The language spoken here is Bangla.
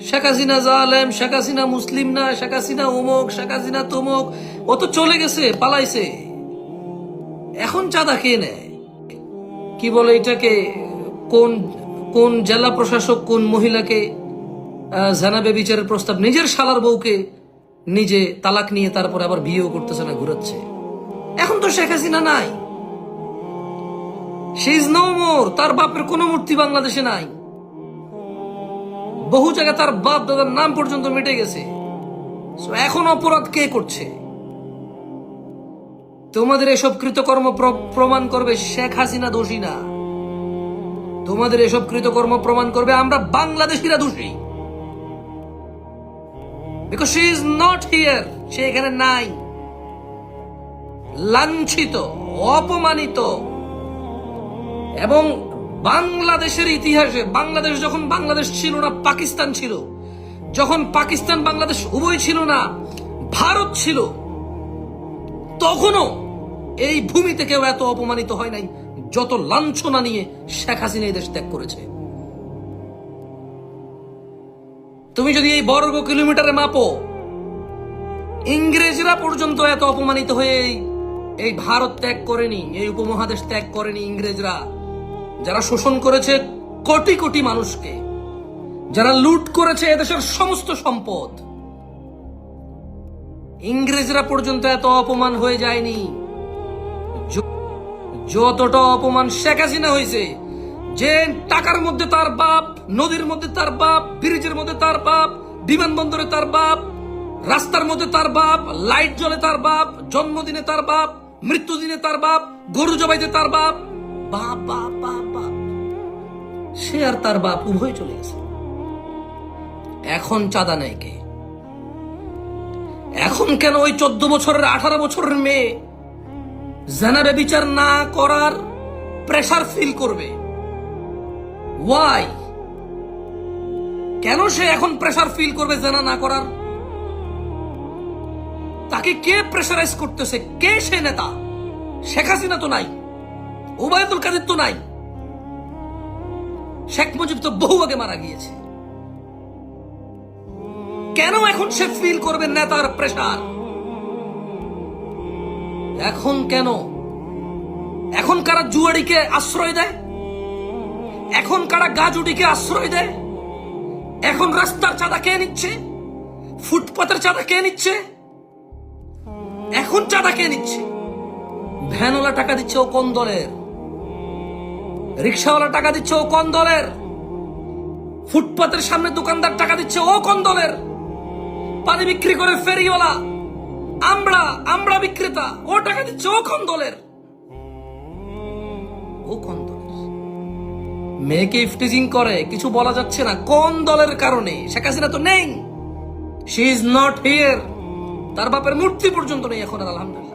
শেখ হাসিনা জালেম, শেখ হাসিনা মুসলিম না, শেখ হাসিনা অমুক, শেখ হাসিনা তমুক, ও তো চলে গেছে, পালাইছে। এখন চাঁদা কে নেয়? কি বলে এটাকে, কোন কোন জেলা প্রশাসক কোন মহিলাকে জানাবে বিচারের প্রস্তাব, নিজের শালার বউকে নিজে তালাক নিয়ে তারপরে আবার বিয়েও করতেছে না, ঘুরাচ্ছে। এখন তো শেখ হাসিনা নাই, শি ইজ নো মোর। তার বাপের কোন মূর্তি বাংলাদেশে নাই, বহু জায়গায় তার বাপ দাদার নাম পর্যন্ত মিটে গেছে। এখন অপরাধ কে করছে? তোমাদের এসব কৃতকর্ম প্রমাণ করবে শেখ হাসিনা দোষী না, তোমাদের এসব কৃতকর্ম প্রমাণ করবে আমরা বাংলাদেশিরা দোষী। Because she is not here, সে এখানে নাই, লাঞ্ছিত, অপমানিত। এবং বাংলাদেশের ইতিহাসে, বাংলাদেশ যখন বাংলাদেশ ছিল না, পাকিস্তান ছিল, যখন পাকিস্তান বাংলাদেশ উভয় ছিল না, ভারত ছিল, তখনও এই ভূমিতে কেউ এত অপমানিত হয় নাই যত লাঞ্ছনা নিয়ে শেখ হাসিনা এই দেশ ত্যাগ করেছে। তুমি যদি এই বর্গ কিলোমিটারে মাপো, ইংরেজরা পর্যন্ত এত অপমানিত হয়ে এই ভারত ত্যাগ করেনি, এই উপমহাদেশ ত্যাগ করেনি। ইংরেজরা যারা শোষণ করেছে কোটি কোটি মানুষকে, যারা লুট করেছে এদেশের সমস্ত সম্পদ, ইংরেজরা পর্যন্ত এত অপমান হয়ে যায়নি যতটা অপমান শেখ হাসিনা হয়েছে। যে টাকার মধ্যে তার বাপ, নদীর মধ্যে তার বাপ, ব্রিজের মধ্যে তার বাপ, বিমানবন্দরে তার বাপ, রাস্তার মধ্যে তার বাপ, লাইট জ্বলে তার বাপ, জন্মদিনে তার বাপ, মৃত্যুদিনে তার বাপ, গরু জবাইতে তার বাপ, বাপ বাপ বাপ বাপ, সে আর তার বাপ উভয় চলে গেছে। এখন চাঁদা নেয় কে? এখন কেন ওই 14 বছরের 18 বছরের মেয়ে জানাবে বিচার না করার প্রেসার ফিল করবে? ওয়াই? কেন সে এখন প্রেসার ফিল করবে জানা না করার? তাকে কে প্রেসারাইজ করতেছে? কে সে নেতা? শেখ হাসিনা তো নাই, ওবায়দুল কাদের তো নাই, শেখ মুজিব তো বহু আগে মারা গিয়েছে। কেন এখন সে ফিল করবে নেতার প্রেসার? এখন কেন? এখন কারা জুয়াড়িকে আশ্রয় দেয়? এখন কারা গাজুডিকে আশ্রয় দেয়? এখন রাস্তার চাঁদা কে নিচ্ছে? ফুটপাতের চাঁদা কে নিচ্ছে? এখন চাঁদা কে নিচ্ছে? ভ্যানওয়ালা টাকা দিচ্ছে ও কোন দলের? রিক্সাওয়ালা টাকা দিচ্ছে ও কোন দলের? ফুটপাতের সামনে দোকানদার টাকা দিচ্ছে ও কোন দলের? পানি বিক্রি করে ফেরিওয়ালা, আমরা বিক্রেতা, ও টাকা দিচ্ছে ও কোন দলের? ও কোন দলের? মেয়েকে ইফটিজিং করে, কিছু বলা যাচ্ছে না, কোন দলের কারণে? শেখ হাসিনা তো নেই, শি ইজ নট হিয়ার, তার বাপের মূর্তি পর্যন্ত নেই এখন, আলহামদুলিল্লাহ।